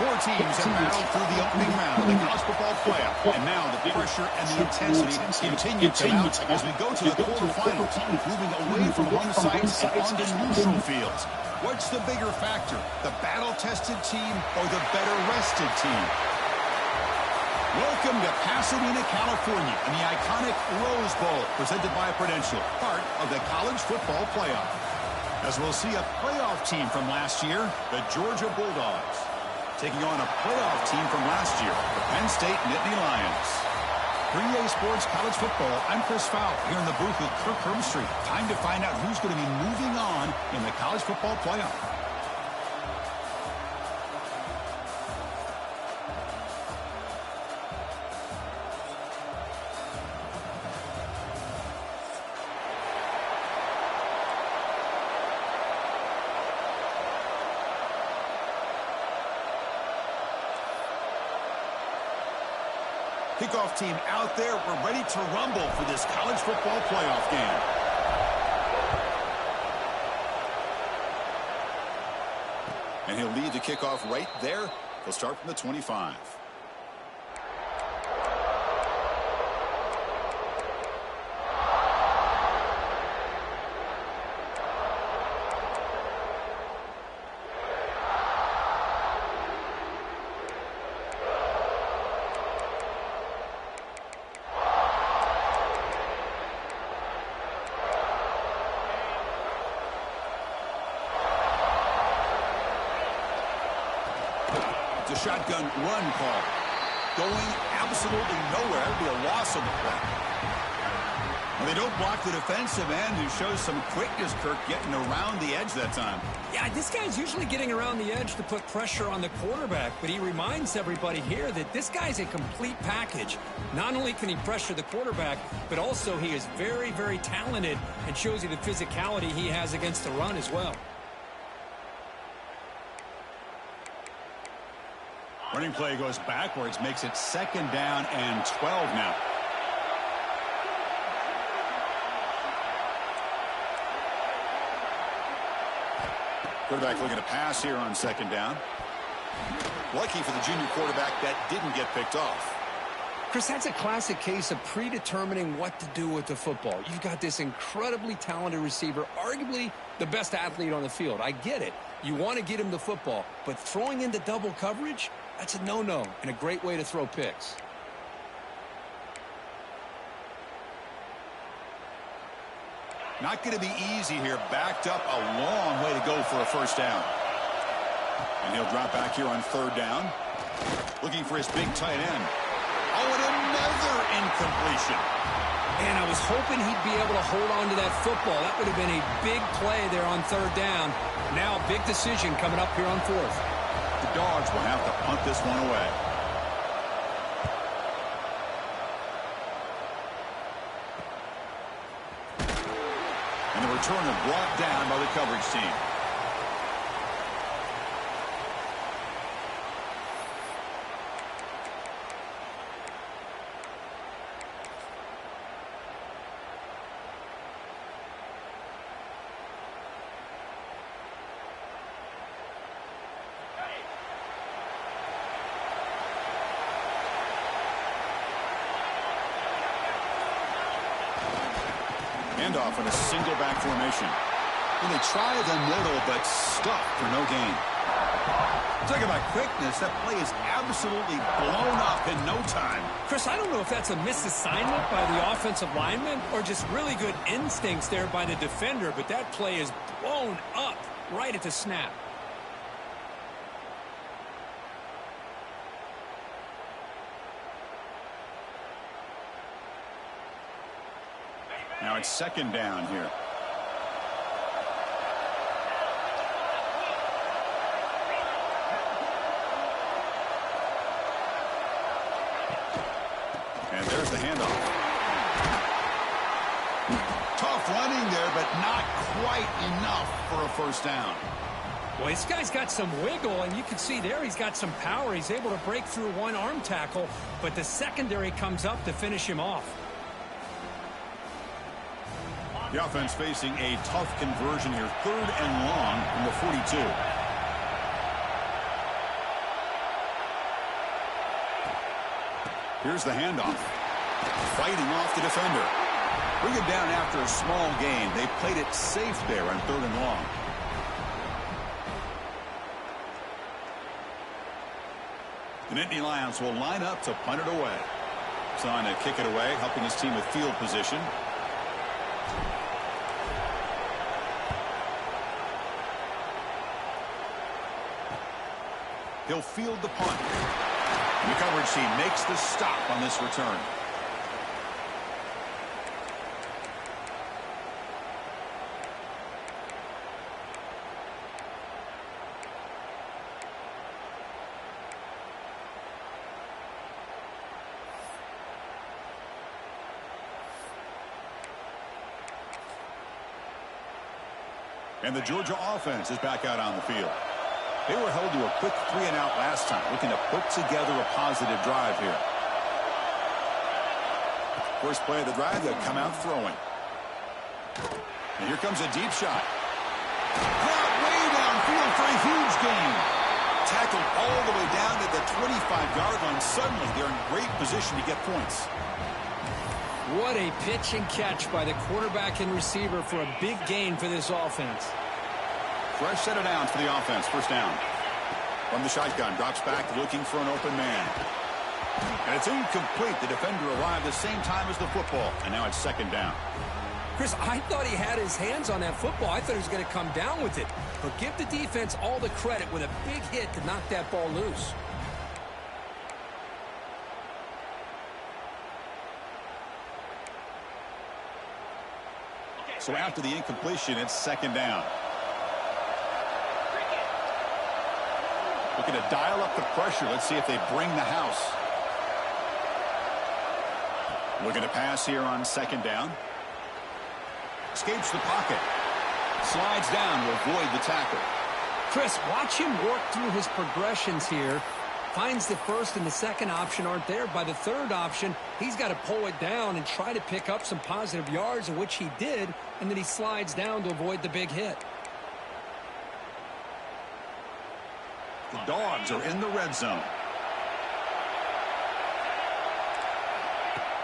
Four teams have battled through the opening round of the college football playoff, and now the pressure and the intensity continue to mount as we go to the quarterfinals, moving away from home sites and onto neutral fields. What's the bigger factor, the battle-tested team or the better-rested team? Welcome to Pasadena, California, and the iconic Rose Bowl, presented by Prudential, part of the college football playoff. As we'll see a playoff team from last year, the Georgia Bulldogs, taking on a playoff team from last year, the Penn State Nittany Lions. 3A Sports College Football, I'm Chris Fowl, here in the booth with Kirk Herbstreit. Time to find out who's going to be moving on in the college football playoff. Kickoff team out there. We're ready to rumble for this college football playoff game. And he'll lead the kickoff right there. He'll start from the 25. A shotgun run call. Going absolutely nowhere. It'll be a loss on the play. Well, they don't block the defensive end, who shows some quickness, Kirk, getting around the edge that time. Yeah, this guy's usually getting around the edge to put pressure on the quarterback, but he reminds everybody here that this guy's a complete package. Not only can he pressure the quarterback, but also he is very, very talented and shows you the physicality he has against the run as well. Running play goes backwards, makes it 2nd down and 12 now. Quarterback looking to pass here on 2nd down. Lucky for the junior quarterback that didn't get picked off. Chris, that's a classic case of predetermining what to do with the football. You've got this incredibly talented receiver, arguably the best athlete on the field. I get it. You want to get him the football, but throwing into double coverage, that's a no-no and a great way to throw picks. Not going to be easy here. Backed up a long way to go for a 1st down. And he'll drop back here on 3rd down. Looking for his big tight end. Oh, and another incompletion. And I was hoping he'd be able to hold on to that football. That would have been a big play there on 3rd down. Now a big decision coming up here on 4th. The Dogs will have to punt this one away. And the returner brought down by the coverage team. Handoff in a single back formation. And they try the middle, but stuck for no gain. Talk about quickness. That play is absolutely blown up in no time. Chris, I don't know if that's a misassignment by the offensive lineman or just really good instincts there by the defender, but that play is blown up right at the snap. Now it's 2nd down here. And there's the handoff. Tough running there, but not quite enough for a 1st down. Well, this guy's got some wiggle, and you can see there he's got some power. He's able to break through one arm tackle, but the secondary comes up to finish him off. The offense facing a tough conversion here. 3rd and long from the 42. Here's the handoff. Fighting off the defender. Bring it down after a small gain. They played it safe there on 3rd and long. The Nittany Lions will line up to punt it away. It's on to kick it away, helping his team with field position. He'll field the punt. The coverage team makes the stop on this return. And the Georgia offense is back out on the field. They were held to a quick 3-and-out last time, looking to put together a positive drive here. First play of the drive, they'll come out throwing. And here comes a deep shot. Brought way downfield for a huge gain. Tackled all the way down to the 25-yard line. Suddenly, they're in great position to get points. What a pitch and catch by the quarterback and receiver for a big gain for this offense. Fresh set of downs for the offense. First down. From the shotgun, drops back looking for an open man. And it's incomplete. The defender arrived the same time as the football. And now it's 2nd down. Chris, I thought he had his hands on that football. I thought he was going to come down with it. But give the defense all the credit with a big hit to knock that ball loose. So after the incompletion, it's 2nd down. Looking to dial up the pressure. Let's see if they bring the house. Looking to pass here on 2nd down. Escapes the pocket. Slides down to avoid the tackle. Chris, watch him work through his progressions here. Finds the first and the second option aren't there. By the third option, he's got to pull it down and try to pick up some positive yards, of which he did, and then he slides down to avoid the big hit. The Dogs are in the red zone.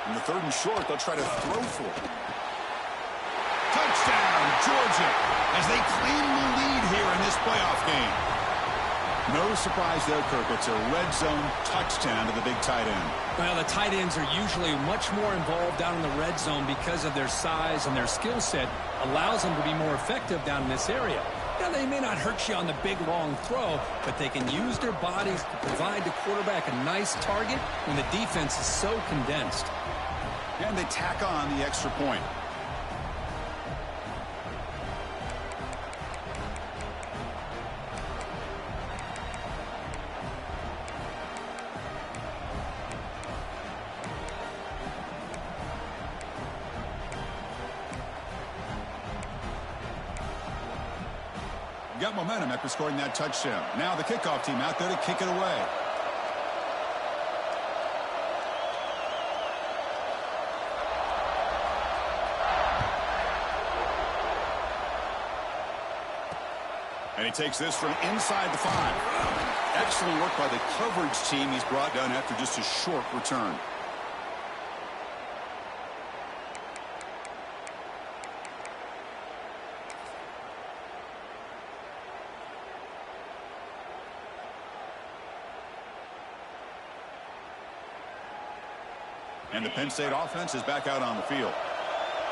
In the 3rd and short, they'll try to throw for it. Touchdown, Georgia, as they claim the lead here in this playoff game. No surprise there, Kirk. It's a red zone touchdown to the big tight end. Well, the tight ends are usually much more involved down in the red zone because of their size, and their skill set allows them to be more effective down in this area. Now, they may not hurt you on the big, long throw, but they can use their bodies to provide the quarterback a nice target when the defense is so condensed. And they tack on the extra point. Got momentum after scoring that touchdown. Now the kickoff team out there to kick it away. And he takes this from inside the 5. Excellent work by the coverage team he's brought down after just a short return. And the Penn State offense is back out on the field.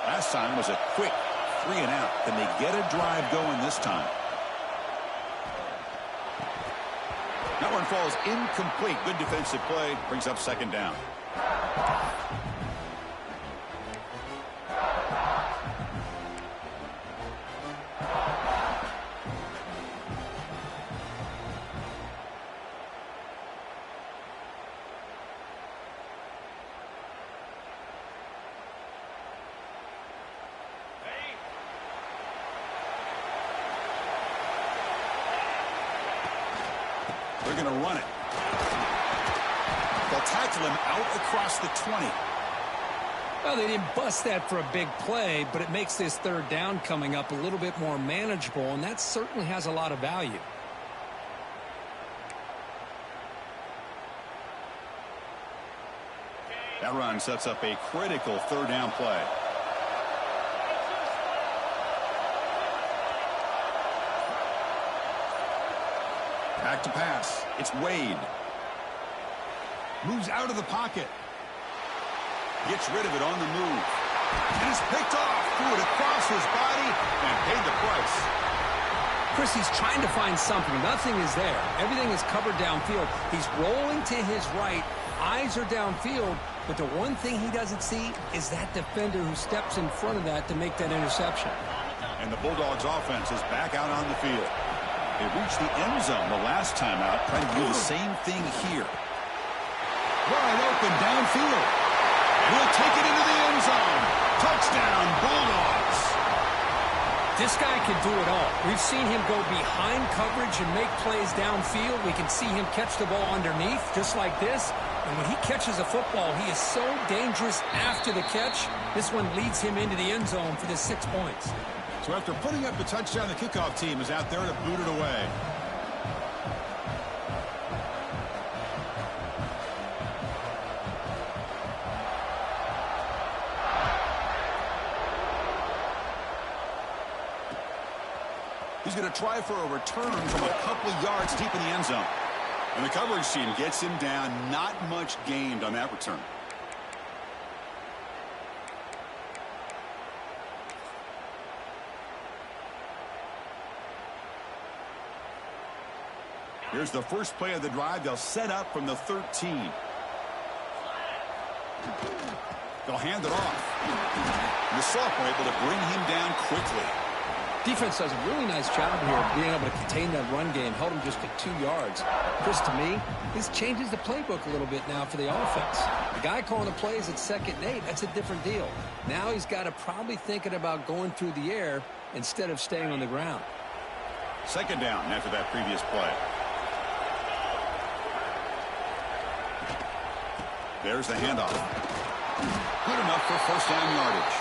Last time was a quick 3-and-out. Can they get a drive going this time? That one falls incomplete. Good defensive play. Brings up 2nd down. They're going to run it. They'll tackle him out across the 20. Well, they didn't bust that for a big play, but it makes this 3rd down coming up a little bit more manageable, and that certainly has a lot of value. That run sets up a critical third down play. Back to pass. It's Wade. Moves out of the pocket. Gets rid of it on the move. And is picked off. Threw it across his body and paid the price. Chris, he's trying to find something. Nothing is there. Everything is covered downfield. He's rolling to his right. Eyes are downfield. But the one thing he doesn't see is that defender who steps in front of that to make that interception. And the Bulldogs offense is back out on the field. They reached the end zone the last time out, trying to do the same thing here. Wide open downfield. And he'll take it into the end zone. Touchdown, Bulldogs. This guy can do it all. We've seen him go behind coverage and make plays downfield. We can see him catch the ball underneath, just like this. And when he catches a football, he is so dangerous after the catch. This one leads him into the end zone for the 6 points. So after putting up the touchdown, the kickoff team is out there to boot it away. He's going to try for a return from a couple of yards deep in the end zone. And the coverage team gets him down. Not much gained on that return. Here's the first play of the drive. They'll set up from the 13. They'll hand it off. And the sophomore able to bring him down quickly. Defense does a really nice job here of being able to contain that run game, held him just at 2 yards. Chris, to me, this changes the playbook a little bit now for the offense. The guy calling the plays at 2nd and 8, that's a different deal. Now he's got to probably thinking about going through the air instead of staying on the ground. 2nd down after that previous play. There's the handoff. Good enough for first down yardage.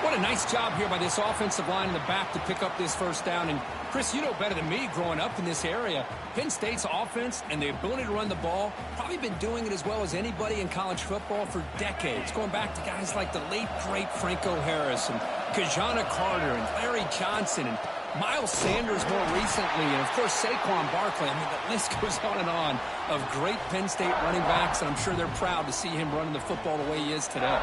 What a nice job here by this offensive line in the back to pick up this first down. And, Chris, you know better than me growing up in this area, Penn State's offense and the ability to run the ball, probably been doing it as well as anybody in college football for decades, going back to guys like the late, great Franco Harris and Kajana Carter and Larry Johnson and Miles Sanders more recently, and, of course, Saquon Barkley. I mean, the list goes on of great Penn State running backs, and I'm sure they're proud to see him running the football the way he is today.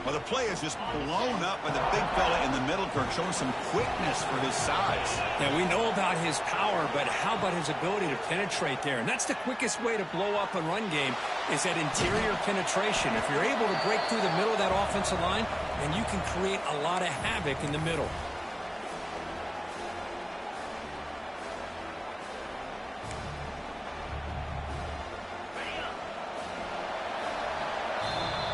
Well, the play is just blown up by the big fella in the middle, Kirk, showing some quickness for his size. Yeah, we know about his power, but how about his ability to penetrate there? And that's the quickest way to blow up a run game is that interior penetration. If you're able to break through the middle of that offensive line, then you can create a lot of havoc in the middle.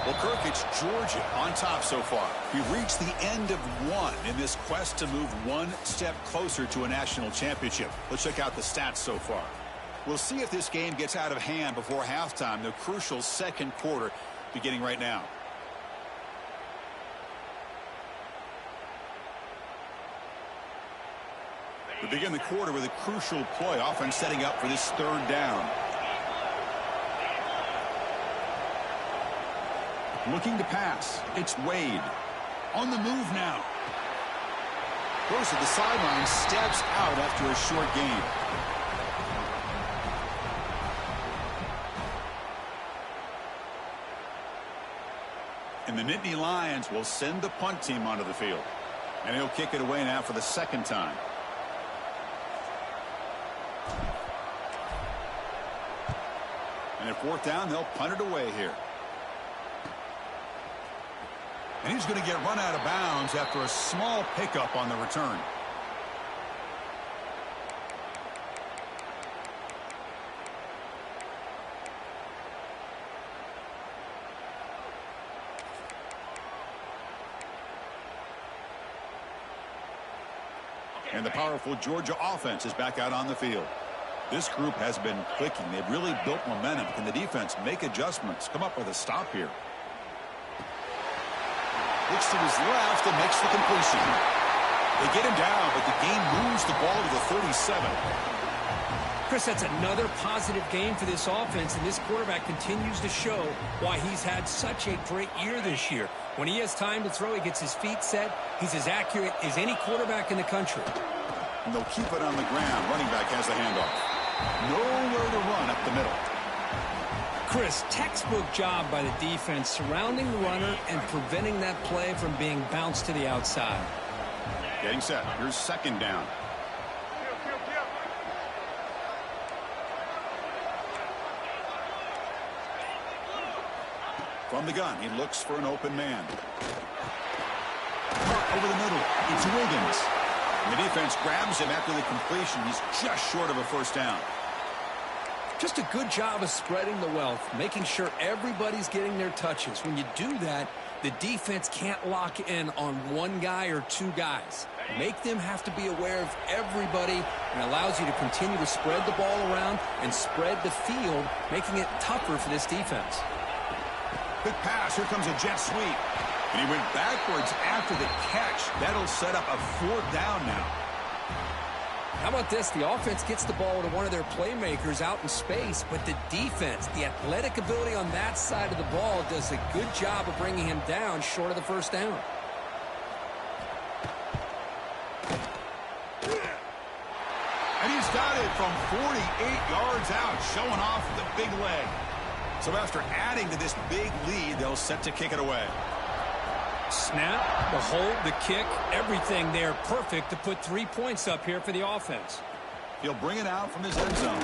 Well, Kirk, it's Georgia on top so far. We've reached the end of one in this quest to move one step closer to a national championship. Let's check out the stats so far. We'll see if this game gets out of hand before halftime, the crucial 2nd quarter beginning right now. We begin the quarter with a crucial play, offense setting up for this 3rd down. Looking to pass. It's Wade. On the move now. Goes to the sideline, steps out after a short gain. And the Nittany Lions will send the punt team onto the field. And he'll kick it away now for the 2nd time. And at 4th down, they'll punt it away here. And he's going to get run out of bounds after a small pickup on the return. And the powerful Georgia offense is back out on the field. This group has been clicking. They've really built momentum. Can the defense make adjustments? Come up with a stop here. Looks to his left and makes the completion. They get him down, but the game moves the ball to the 37. Chris, that's another positive game for this offense, and this quarterback continues to show why he's had such a great year this year. When he has time to throw, he gets his feet set. He's as accurate as any quarterback in the country. And they'll keep it on the ground. Running back has the handoff. Nowhere to run up the middle. Chris, textbook job by the defense surrounding the runner and preventing that play from being bounced to the outside. Getting set. Here's second down. From the gun, he looks for an open man. Caught over the middle. It's Wiggins. And the defense grabs him after the completion. He's just short of a first down. Just a good job of spreading the wealth, making sure everybody's getting their touches. When you do that, the defense can't lock in on one guy or two guys. Make them have to be aware of everybody, and allows you to continue to spread the ball around and spread the field, making it tougher for this defense. Quick pass. Here comes a jet sweep. And he went backwards after the catch. That'll set up a fourth down now. How about this? The offense gets the ball to one of their playmakers out in space, but the defense, the athletic ability on that side of the ball, does a good job of bringing him down short of the first down. And he's got it from 48 yards out, showing off the big leg. So after adding to this big lead, they'll set to kick it away. Snap, the hold, the kick, everything there perfect to put 3 points up here for the offense. He'll bring it out from his end zone.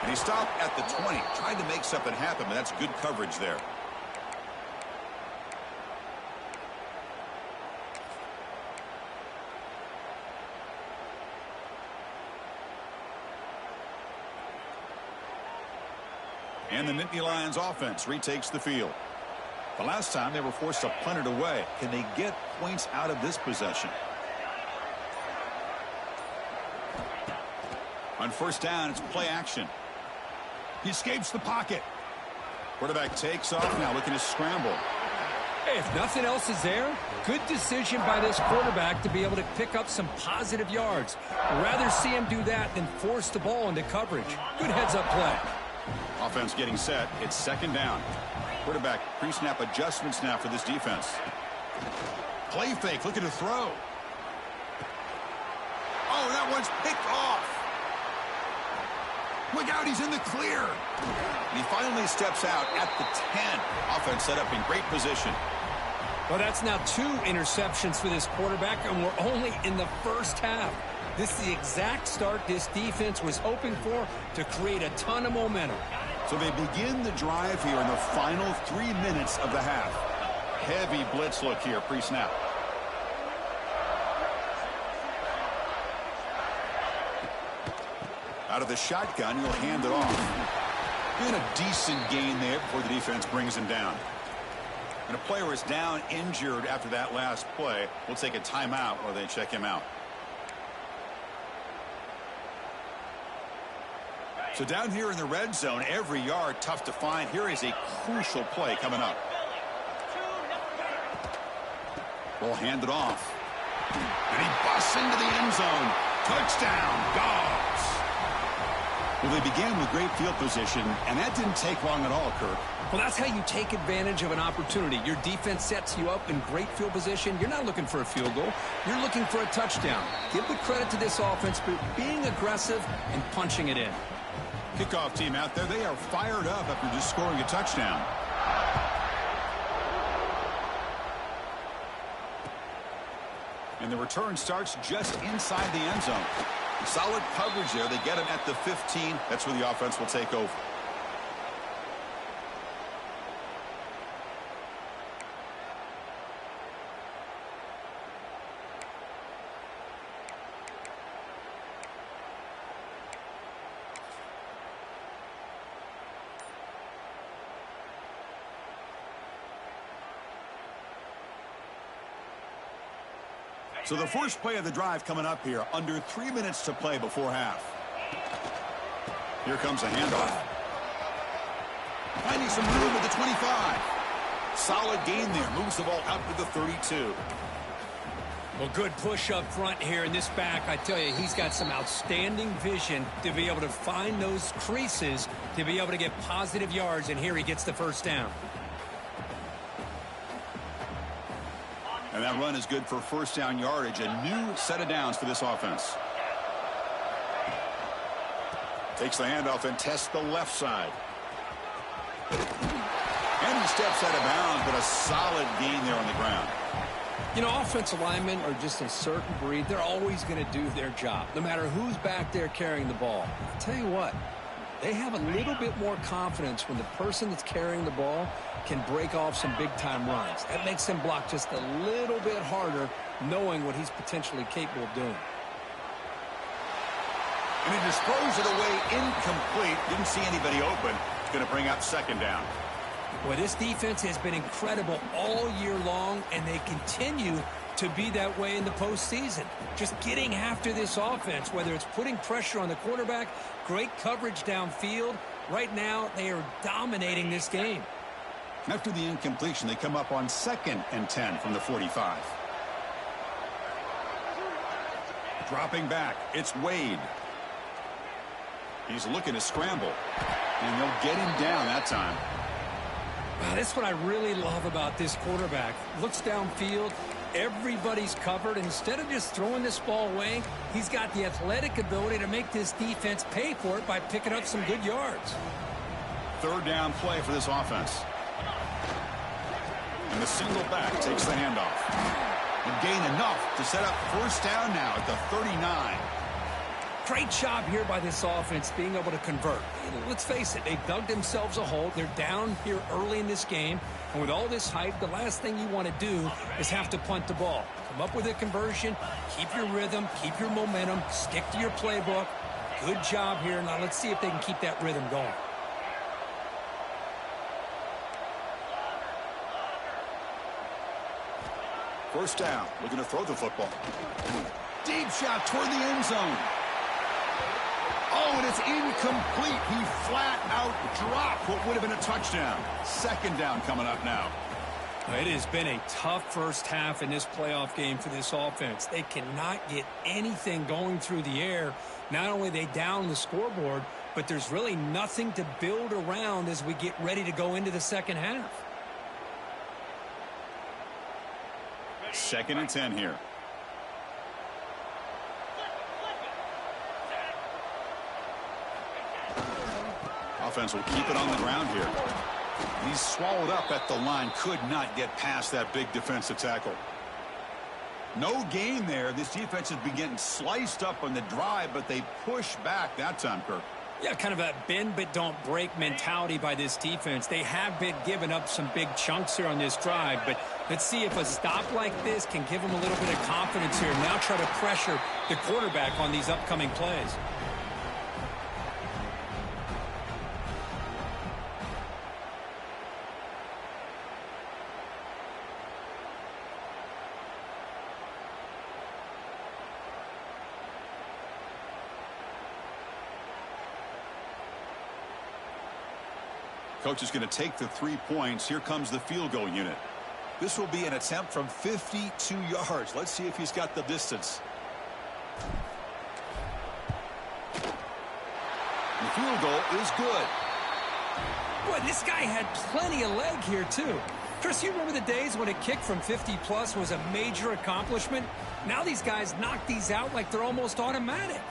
And he stopped at the 20, tried to make something happen, but that's good coverage there. And the Nittany Lions offense retakes the field. The last time they were forced to punt it away. Can they get points out of this possession? On first down, it's play action. He escapes the pocket. Quarterback takes off now, looking to scramble. Hey, if nothing else is there, good decision by this quarterback to be able to pick up some positive yards. I'd rather see him do that than force the ball into coverage. Good heads-up play. Offense getting set. It's second down. Quarterback pre-snap adjustments now for this defense. Play fake, looking to throw. Oh, that one's picked off. Look out, he's in the clear. And he finally steps out at the 10. Offense set up in great position. Well, that's now 2 interceptions for this quarterback, and we're only in the first half. This is the exact start this defense was hoping for to create a ton of momentum. So they begin the drive here in the final 3 minutes of the half. Heavy blitz look here, pre-snap. Out of the shotgun, he'll hand it off. And a decent gain there before the defense brings him down. And a player is down injured after that last play. We'll take a timeout while they check him out. So down here in the red zone, every yard tough to find. Here is a crucial play coming up. Ball handed off. And he busts into the end zone. Touchdown, Dogs. Well, they began with great field position, and that didn't take long at all, Kirk. Well, that's how you take advantage of an opportunity. Your defense sets you up in great field position. You're not looking for a field goal. You're looking for a touchdown. Give the credit to this offense for being aggressive and punching it in. Kickoff team out there, they are fired up after just scoring a touchdown. And the return starts just inside the end zone. Solid coverage there. They get him at the 15. That's where the offense will take over. So the first play of the drive coming up here, under 3 minutes to play before half. Here comes a handoff. Finding some room at the 25. Solid gain there. Moves the ball out to the 32. Well, good push up front here in this back. I tell you, he's got some outstanding vision to be able to find those creases, to be able to get positive yards, and here he gets the first down. And that run is good for first down yardage, a new set of downs for this offense. Takes the handoff and tests the left side. And he steps out of bounds, but a solid gain there on the ground. You know, offensive linemen are just a certain breed. They're always going to do their job, no matter who's back there carrying the ball. I'll tell you what, they have a little bit more confidence when the person that's carrying the ball can break off some big-time runs. That makes them block just a little bit harder, knowing what he's potentially capable of doing. And he just throws it away incomplete. Didn't see anybody open. It's going to bring up second down. Well, this defense has been incredible all year long, and they continue to be that way in the postseason. Just getting after this offense, whether it's putting pressure on the quarterback, great coverage downfield. Right now, they are dominating this game. After the incompletion, they come up on 2nd and 10 from the 45. Dropping back, it's Wade. He's looking to scramble, and they'll get him down that time. Wow, that's what I really love about this quarterback. Looks downfield, everybody's covered. Instead of just throwing this ball away, he's got the athletic ability to make this defense pay for it by picking up some good yards. Third down play for this offense. And the single back takes the handoff. And gain enough to set up first down now at the 39. Great job here by this offense being able to convert. Let's face it, they dug themselves a hole. They're down here early in this game. And with all this hype, the last thing you want to do is have to punt the ball. Come up with a conversion, keep your rhythm, keep your momentum, stick to your playbook. Good job here. Now let's see if they can keep that rhythm going. First down, looking to throw the football. Deep shot toward the end zone. Oh, and it's incomplete. He flat out dropped what would have been a touchdown. Second down coming up now. It has been a tough first half in this playoff game for this offense. They cannot get anything going through the air. Not only are they down the scoreboard, but there's really nothing to build around as we get ready to go into the second half. 2nd and 10 here. Offense will keep it on the ground here. He's swallowed up at the line. Could not get past that big defensive tackle. No gain there. This defense has been getting sliced up on the drive, but they push back that time, Kirk. Yeah, kind of a bend but don't break mentality by this defense. They have been giving up some big chunks here on this drive, but let's see if a stop like this can give them a little bit of confidence here. Now try to pressure the quarterback on these upcoming plays. Coach is going to take the 3 points. Here comes the field goal unit. This will be an attempt from 52 yards. Let's see if he's got the distance. The field goal is good. Boy, this guy had plenty of leg here, too. Chris, you remember the days when a kick from 50-plus was a major accomplishment? Now these guys knock these out like they're almost automatic.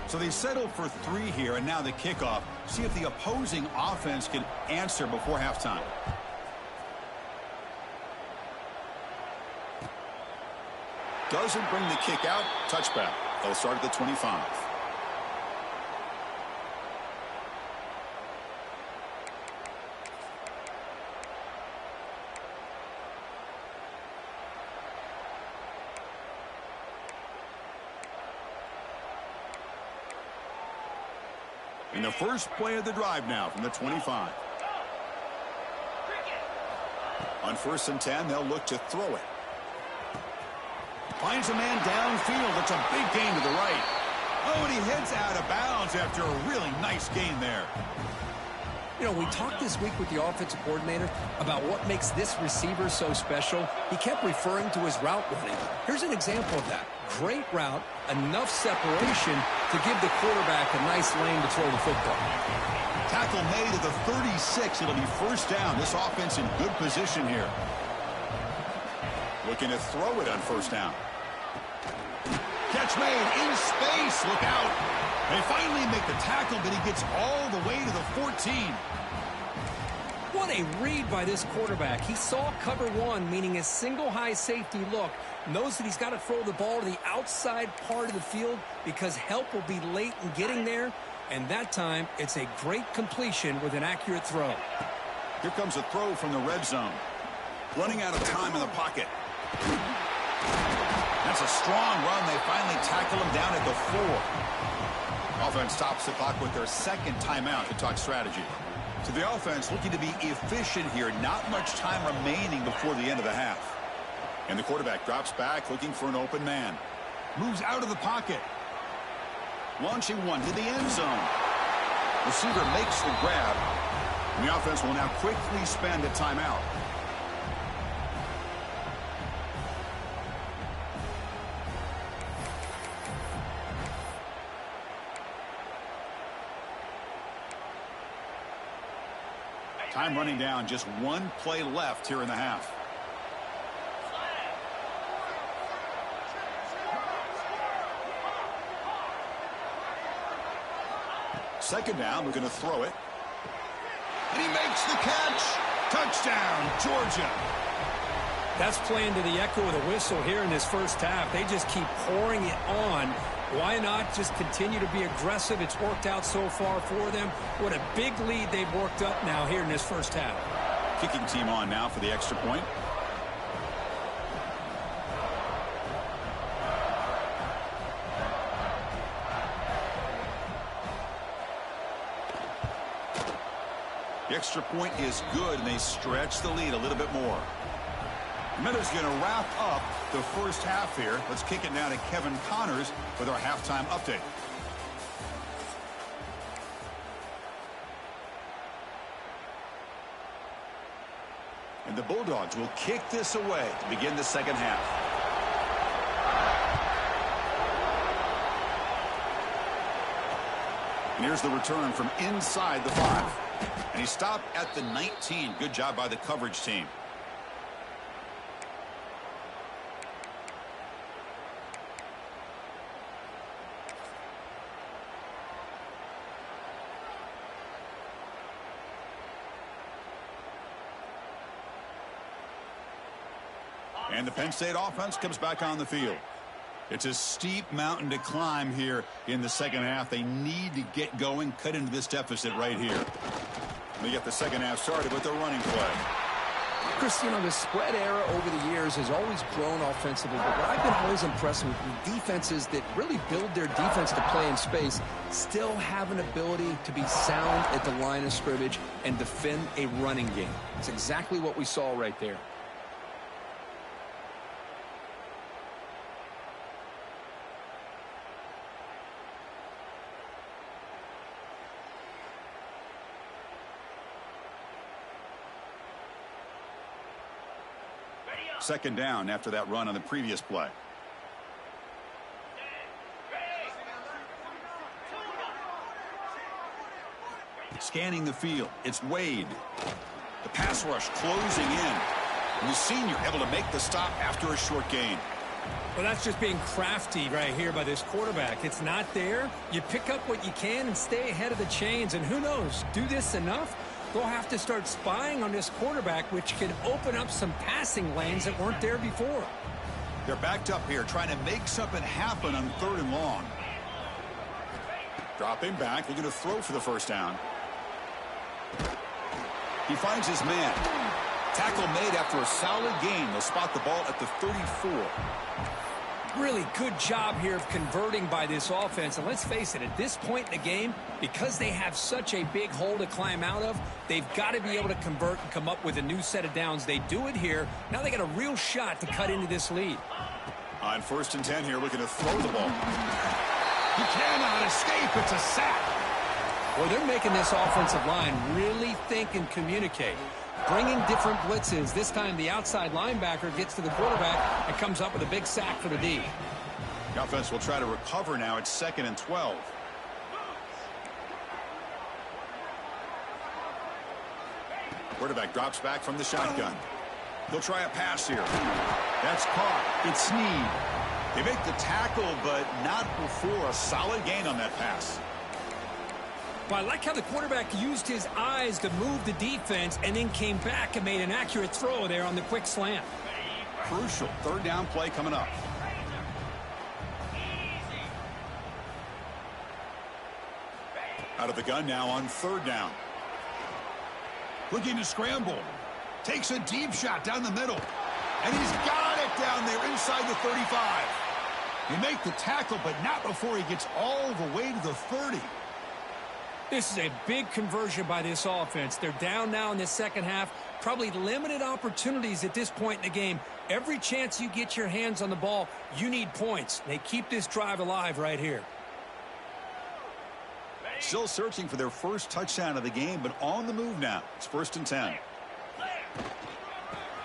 So they settled for 3 here, and now the kickoff. See if the opposing offense can answer before halftime. Doesn't bring the kick out. Touchback. They'll start at the 25. In the first play of the drive now from the 25. On 1st and 10, they'll look to throw it. Finds a man downfield. It's a big gain to the right. Oh, and he heads out of bounds after a really nice gain there. You know, we talked this week with the offensive coordinator about what makes this receiver so special. He kept referring to his route running. Here's an example of that. Great route, enough separation to give the quarterback a nice lane to throw the football. Tackle made at the 36. It'll be first down. This offense in good position here. Looking to throw it on first down. Catch made in space. Look out. They finally make the tackle, but he gets all the way to the 14. What a read by this quarterback. He saw cover one, meaning a single high safety look, knows that he's got to throw the ball to the outside part of the field because help will be late in getting there, and that time it's a great completion with an accurate throw. Here comes a throw from the red zone. Running out of time in the pocket. That's a strong run. They finally tackle him down at the 4. Offense stops the clock with their second timeout to talk strategy. So the offense looking to be efficient here. Not much time remaining before the end of the half. And the quarterback drops back looking for an open man. Moves out of the pocket. Launching one to the end zone. Receiver makes the grab. And the offense will now quickly spend a timeout. Time running down, just one play left here in the half. Second down, we're going to throw it. And he makes the catch. Touchdown, Georgia. That's playing to the echo of the whistle here in this first half. They just keep pouring it on. Why not just continue to be aggressive? It's worked out so far for them. What a big lead they've worked up now here in this first half. Kicking team on now for the extra point. The extra point is good, and they stretch the lead a little bit more. Miller's going to wrap up the first half here. Let's kick it now to Kevin Connors with our halftime update. And the Bulldogs will kick this away to begin the second half. And here's the return from inside the 5. And he stopped at the 19. Good job by the coverage team. And the Penn State offense comes back on the field. It's a steep mountain to climb here in the second half. They need to get going, cut into this deficit right here. They get the second half started with the running play. Chris, you know, the spread era over the years has always grown offensively, but what I've been always impressed with defenses that really build their defense to play in space still have an ability to be sound at the line of scrimmage and defend a running game. It's exactly what we saw right there. Second down after that run on the previous play. Scanning the field, it's Wade. The pass rush closing in. And the senior able to make the stop after a short gain. Well, that's just being crafty right here by this quarterback. It's not there. You pick up what you can and stay ahead of the chains. And who knows, do this enough, they'll have to start spying on this quarterback, which can open up some passing lanes that weren't there before. They're backed up here trying to make something happen on 3rd and long. Dropping back, looking to throw for the first down. He finds his man. Tackle made after a solid gain. They'll spot the ball at the 34. Really good job here of converting by this offense. And let's face it, at this point in the game, because they have such a big hole to climb out of, they've got to be able to convert and come up with a new set of downs. They do it here. Now they got a real shot to cut into this lead. On 1st and 10 here, looking to throw the ball. He cannot escape. It's a sack. Well, they're making this offensive line really think and communicate. Bringing different blitzes. This time the outside linebacker gets to the quarterback and comes up with a big sack for the D. The offense will try to recover now. It's 2nd and 12. Quarterback drops back from the shotgun. He'll try a pass here. That's caught. It's Snead. They make the tackle, but not before a solid gain on that pass. Well, I like how the quarterback used his eyes to move the defense and then came back and made an accurate throw there on the quick slant. Crucial 3rd down play coming up. Out of the gun now on 3rd down. Looking to scramble. Takes a deep shot down the middle. And he's got it down there inside the 35. They make the tackle, but not before he gets all the way to the 30. This is a big conversion by this offense. They're down now in the second half. Probably limited opportunities at this point in the game. Every chance you get your hands on the ball, you need points. They keep this drive alive right here. Still searching for their first touchdown of the game, but on the move now. It's 1st and 10.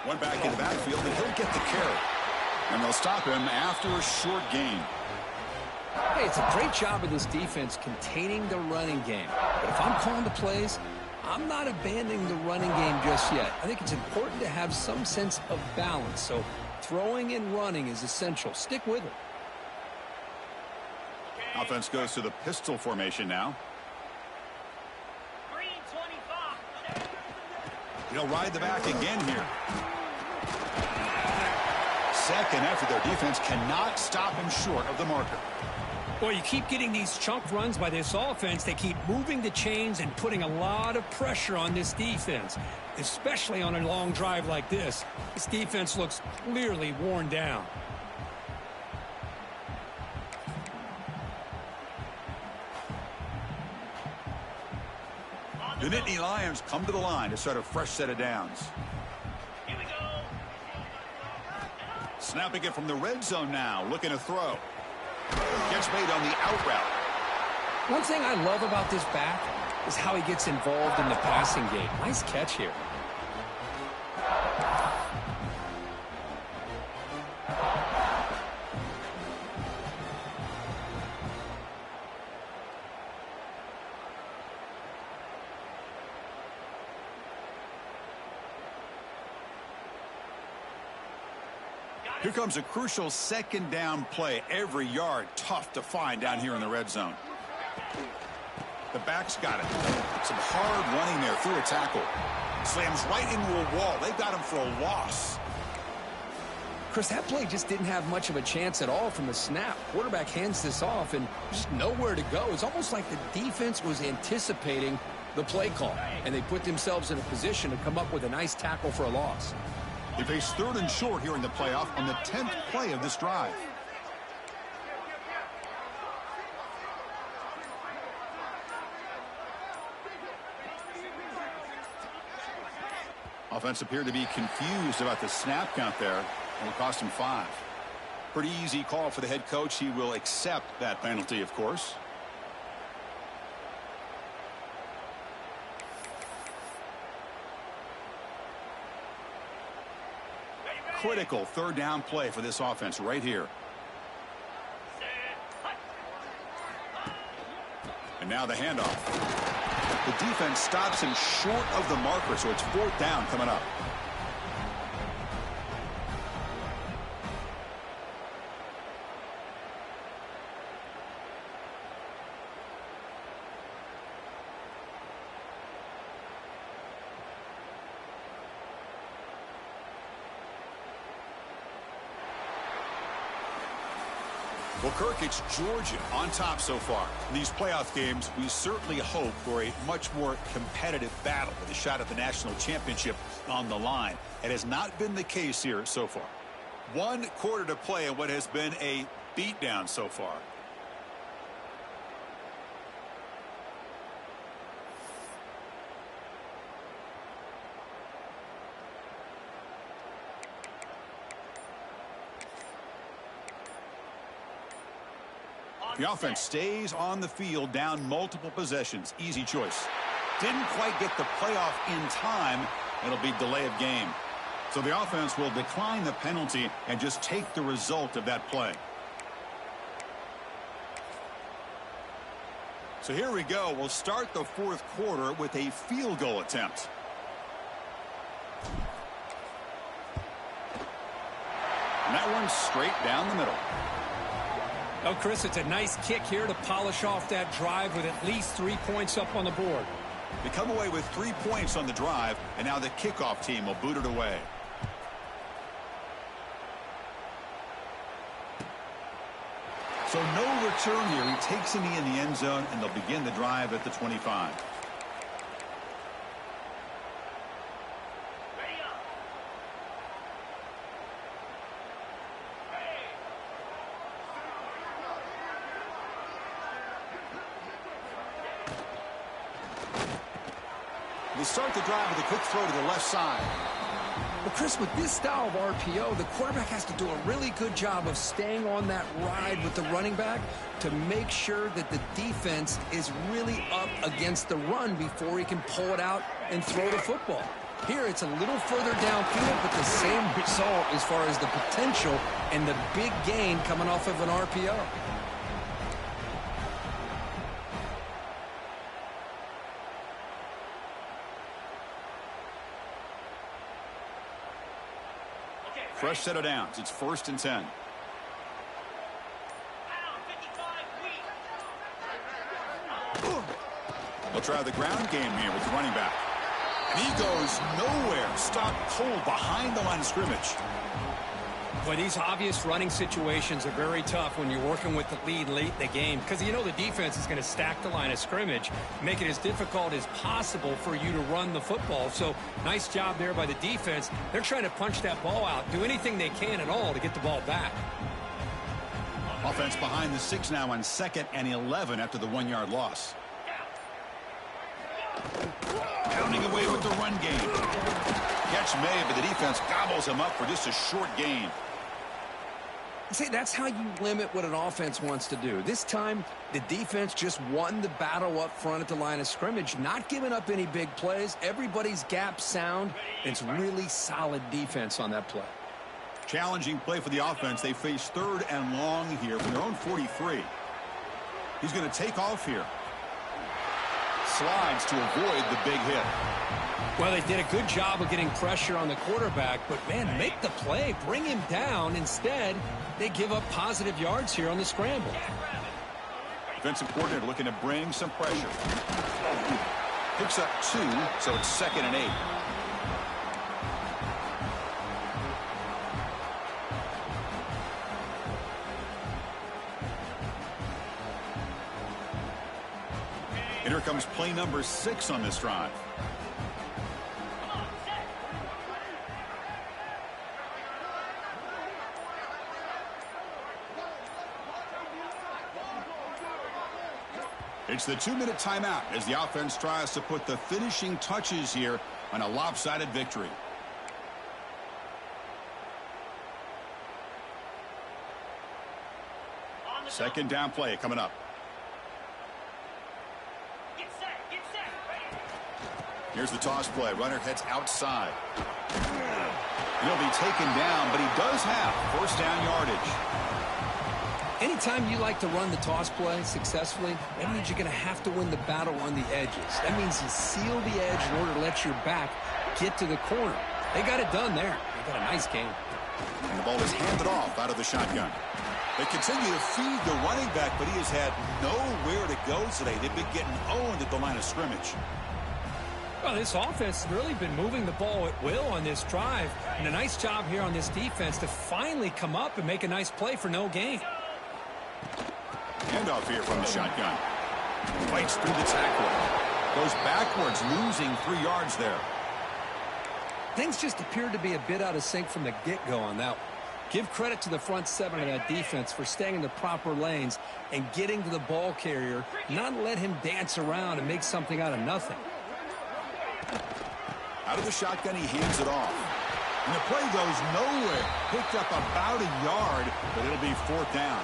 One back in the backfield, and he'll get the carry. And they'll stop him after a short gain. Hey, it's a great job of this defense containing the running game. But if I'm calling the plays, I'm not abandoning the running game just yet. I think it's important to have some sense of balance. So throwing and running is essential. Stick with it. Offense goes to the pistol formation now. He'll ride the back again here. 2nd effort. Their defense cannot stop him short of the marker. Boy, you keep getting these chunk runs by this offense. They keep moving the chains and putting a lot of pressure on this defense, especially on a long drive like this. This defense looks clearly worn down. The Nittany Lions come to the line to start a fresh set of downs. Here we go. Snapping it from the red zone now, looking to throw. Gets made on the out route. One thing I love about this back is how he gets involved in the passing game. Nice catch here. Here comes a crucial 2nd down play. Every yard tough to find down here in the red zone. The back's got it. Some hard running there through a tackle. Slams right into a wall. They've got him for a loss. Chris, that play just didn't have much of a chance at all from the snap. Quarterback hands this off and just nowhere to go. It's almost like the defense was anticipating the play call, and they put themselves in a position to come up with a nice tackle for a loss. They face 3rd and short here in the playoff on the 10th play of this drive. Offense appeared to be confused about the snap count there. It will cost him 5. Pretty easy call for the head coach. He will accept that penalty, of course. Critical 3rd down play for this offense right here. And now the handoff. The defense stops him short of the marker, so it's 4th down coming up. Well, Kirk, it's Georgia on top so far. In these playoff games, we certainly hope for a much more competitive battle with a shot at the national championship on the line. It has not been the case here so far. 1 quarter to play in what has been a beatdown so far. The offense stays on the field down multiple possessions. Easy choice. Didn't quite get the playoff in time. It'll be delay of game. So the offense will decline the penalty and just take the result of that play. So here we go. We'll start the fourth quarter with a field goal attempt. And that one's straight down the middle. Oh, Chris, it's a nice kick here to polish off that drive with at least 3 points up on the board. They come away with 3 points on the drive, and now the kickoff team will boot it away. So no return here. He takes him in the end zone, and they'll begin the drive at the 25. Ready up. They start the drive with a quick throw to the left side. Well, Chris, with this style of RPO, the quarterback has to do a really good job of staying on that ride with the running back to make sure that the defense is really up against the run before he can pull it out and throw the football. Here, it's a little further downfield, but the same result as far as the potential and the big gain coming off of an RPO. Fresh set of downs. It's 1st and 10. Down, 55 weak. They'll try the ground game here with the running back. And he goes nowhere. Stopped cold behind the line of scrimmage. Boy, these obvious running situations are very tough when you're working with the lead late in the game because you know the defense is going to stack the line of scrimmage, make it as difficult as possible for you to run the football. So nice job there by the defense. They're trying to punch that ball out, do anything they can at all to get the ball back. Offense behind the 6 now on 2nd and 11 after the 1-yard loss. Pounding away with the run game. Catch made, but the defense gobbles him up for just a short gain. See, that's how you limit what an offense wants to do. This time, the defense just won the battle up front at the line of scrimmage, not giving up any big plays. Everybody's gap sound. It's really solid defense on that play. Challenging play for the offense. They face 3rd and long here from their own 43. He's going to take off here. Slides to avoid the big hit. Well, they did a good job of getting pressure on the quarterback, but, man, make the play. Bring him down. Instead, they give up positive yards here on the scramble. Defensive coordinator looking to bring some pressure. Picks up 2, so it's 2nd and 8. And here comes play number 6 on this drive. It's the 2-minute timeout as the offense tries to put the finishing touches here on a lopsided victory. Second down play coming up. Get set, ready. Here's the toss play. Runner heads outside. He'll be taken down, but he does have 1st down yardage. Anytime you like to run the toss play successfully, that means you're going to have to win the battle on the edges. That means you seal the edge in order to let your back get to the corner. They got it done there. They got a nice game. And the ball is handed off out of the shotgun. They continue to feed the running back, but he has had nowhere to go today. They've been getting owned at the line of scrimmage. Well, this offense has really been moving the ball at will on this drive. And a nice job here on this defense to finally come up and make a nice play for no gain. Handoff here from the shotgun. Fights through the tackle. Goes backwards, losing 3 yards there. Things just appeared to be a bit out of sync from the get-go on that one. Give credit to the front 7 of that defense for staying in the proper lanes and getting to the ball carrier, not let him dance around and make something out of nothing. Out of the shotgun, he hands it off. And the play goes nowhere. Picked up about a yard, but it'll be 4th down.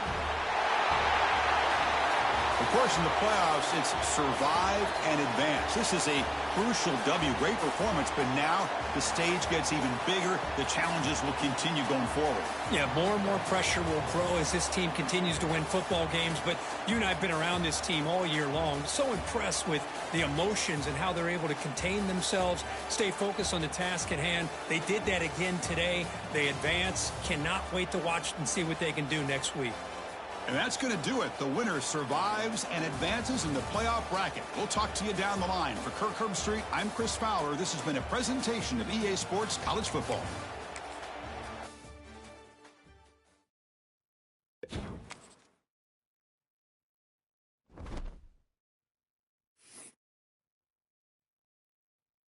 Of course, in the playoffs, it's survive and advance. This is a crucial W. Great performance, but now the stage gets even bigger. The challenges will continue going forward. Yeah, more and more pressure will grow as this team continues to win football games, but you and I have been around this team all year long. So impressed with the emotions and how they're able to contain themselves, stay focused on the task at hand. They did that again today. They advance. Cannot wait to watch and see what they can do next week. And that's going to do it. The winner survives and advances in the playoff bracket. We'll talk to you down the line. For Kirk Herbstreit, I'm Chris Fowler. This has been a presentation of EA Sports College Football.